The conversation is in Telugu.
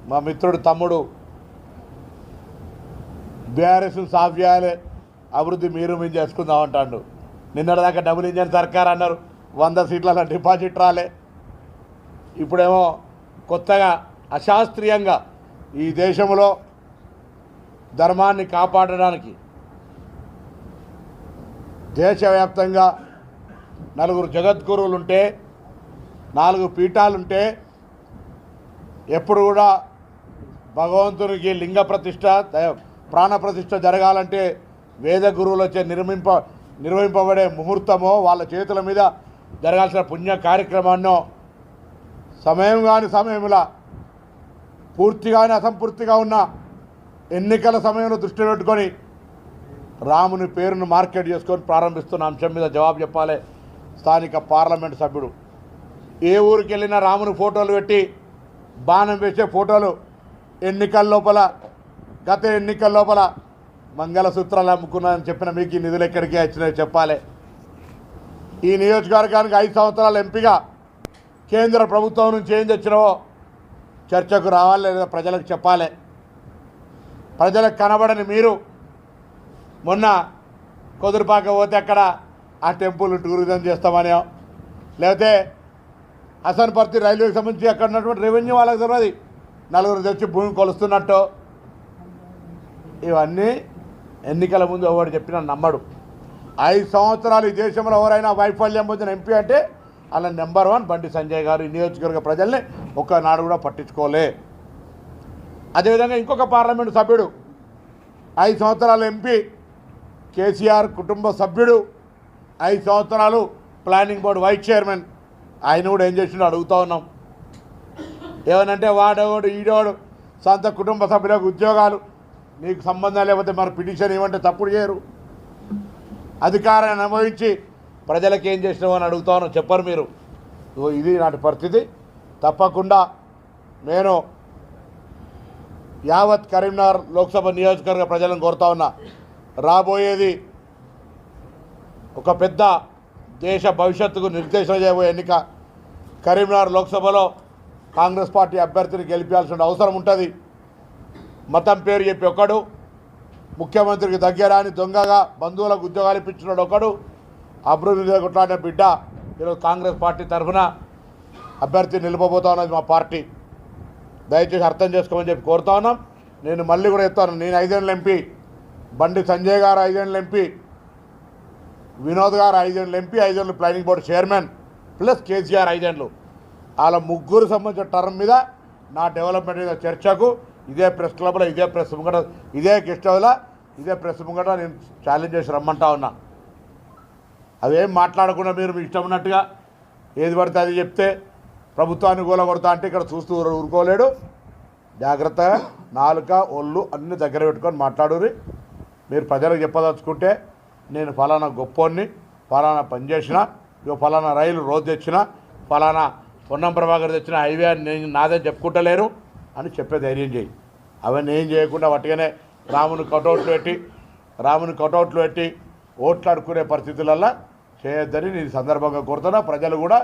మా మిత్రుడు తమ్ముడు బీఆర్ఎస్ను సాఫ్ చేయాలి, అభివృద్ధి మీరు మేము చేసుకుందాం అంటాడు. నిన్నటిదాకా డబుల్ ఇంజన్ సర్కార్ అన్నారు, 100 సీట్ల డిపాజిట్ రాలే. ఇప్పుడేమో కొత్తగా అశాస్త్రీయంగా ఈ దేశంలో ధర్మాన్ని కాపాడడానికి దేశవ్యాప్తంగా 4 జగద్గురువులుంటే 4 పీఠాలుంటే ఎప్పుడు కూడా భగవంతునికి లింగ ప్రతిష్ట ప్రాణ ప్రతిష్ట జరగాలంటే వేద గురువులచే నిర్వహింపబడే ముహూర్తమో వాళ్ళ చేతుల మీద జరగాల్సిన పుణ్య కార్యక్రమాన్నో సమయం కాని సమయంలో పూర్తిగానే అసంపూర్తిగా ఉన్న ఎన్నికల సమయంలో దృష్టి పెట్టుకొని రాముని పేరును మార్కెట్ చేసుకొని ప్రారంభిస్తున్న అంశం మీద జవాబు చెప్పాలి స్థానిక పార్లమెంట్ సభ్యుడు. ఏ ఊరికి వెళ్ళినా రాముని ఫోటోలు పెట్టి బాణం వేసే ఫోటోలు ఎన్నికల లోపల గత ఎన్నికల లోపల మంగళసూత్రాలు అమ్ముకున్నానని చెప్పిన మీకు ఈ నిధులు ఎక్కడికి వచ్చినాయో చెప్పాలి. ఈ నియోజకవర్గానికి 5 సంవత్సరాల ఎంపీగా కేంద్ర ప్రభుత్వం నుంచి ఏం తెచ్చినావో చర్చకు రావాలి, లేదా ప్రజలకు చెప్పాలి. ప్రజలకు కనబడని మీరు మొన్న కుదురుపాక పోతే అక్కడ ఆ టెంపుల్ టూరిజం చేస్తామని, లేకపోతే హసన్పర్తి రైల్వేకి సంబంధించి అక్కడ ఉన్నటువంటి రెవెన్యూ వాళ్ళకి తెలియదు 4 తెచ్చి భూమి కొలుస్తున్నట్టు. ఇవన్నీ ఎన్నికల ముందు ఎవరు చెప్పినా నమ్మడు. 5 సంవత్సరాలు ఈ దేశంలో ఎవరైనా వైఫల్యం పొందిన ఎంపీ అంటే అలా నెంబర్ 1 బండి సంజయ్ గారు. ఈ నియోజకవర్గ ప్రజల్ని ఒక్కనాడు కూడా పట్టించుకోలే. అదేవిధంగా ఇంకొక పార్లమెంటు సభ్యుడు 5 సంవత్సరాల ఎంపీ కేసీఆర్ కుటుంబ సభ్యుడు, 5 సంవత్సరాలు ప్లానింగ్ బోర్డు వైస్ చైర్మన్. ఆయన కూడా ఏం చేసిండో అడుగుతూ ఉన్నాం. ఏమనంటే వాడేవాడు ఈడోడు సొంత కుటుంబ సభ్యులకు ఉద్యోగాలు, నీకు సంబంధం లేకపోతే మరి పిటిషన్ ఏమంటే తప్పుడు చేయరు. అధికారాన్ని అనుభవించి ప్రజలకు ఏం చేసినావు అని అడుగుతా ఉన్నాం, చెప్పరు మీరు. ఇది నాటి పరిస్థితి. తప్పకుండా నేను యావత్ కరీంనగర్ లోక్సభ నియోజకవర్గ ప్రజలను కోరుతా ఉన్నా, రాబోయేది ఒక పెద్ద దేశ భవిష్యత్తుకు నిర్దేశం చేయబోయే ఎన్నిక. కరీంనగర్ లోక్సభలో కాంగ్రెస్ పార్టీ అభ్యర్థిని గెలిపించాల్సిన అవసరం ఉంటుంది. మతం పేరు చెప్పి ఒకడు, ముఖ్యమంత్రికి దగ్గరాని దొంగగా బంధువులకు ఉద్యోగాలు ఇప్పించినాడు ఒకడు, అభివృద్ధి కొట్లాడిన బిడ్డ ఈరోజు కాంగ్రెస్ పార్టీ తరఫున అభ్యర్థి నిలబోతా ఉన్నది మా పార్టీ. దయచేసి అర్థం చేసుకోమని చెప్పి కోరుతా ఉన్నాం. నేను మళ్ళీ కూడా చెప్తాను, నేను 5 ఏళ్ళ ఎంపీ, బండి సంజయ్ గారు 5 ఏళ్ళ ఎంపీ, వినోద్ గారు 5 ఏళ్ళ ఎంపీ, 5 ఏళ్ళు planning board chairman, plus KCR 5 ఏళ్ళు. వాళ్ళ ముగ్గురు సంబంధించిన టర్మ్ మీద నా డెవలప్మెంట్ మీద చర్చకు ఇదే ప్రెస్ క్లబ్లో, ఇదే ప్రెస్ ముంగట, ఇదే గెస్ట్ హౌస్లో, ఇదే ప్రెస్ ముంగట నేను ఛాలెంజ్ చేసి రమ్మంటా ఉన్నా. అదేం మాట్లాడకుండా మీరు మీ ఇష్టం ఉన్నట్టుగా ఏది పడితే అది చెప్తే ప్రభుత్వాన్ని కూలగొడతా అంటే ఇక్కడ చూస్తూ ఊరుకోలేడు. జాగ్రత్తగా నాలుక ఒళ్ళు అన్ని దగ్గర పెట్టుకొని మాట్లాడురి. మీరు ప్రజలకు చెప్పదలుచుకుంటే నేను ఫలానా గొప్పోడిని, ఫలానా పని చేసిన, ఇక ఫలానా రైలు రోజు తెచ్చిన, ఫలానా పొన్నం ప్రభాకర్ తెచ్చిన హైవే అని నేను నాదే చెప్పుకుంటలేరు అని చెప్పే ధైర్యం చేయి. అవన్నీ ఏం చేయకుండా వట్టిగానే రాముని కటౌట్లు పెట్టి ఓట్లాడుకునే పరిస్థితులల్లో చేయొద్దని నేను సందర్భంగా కోరుతున్నా. ప్రజలు కూడా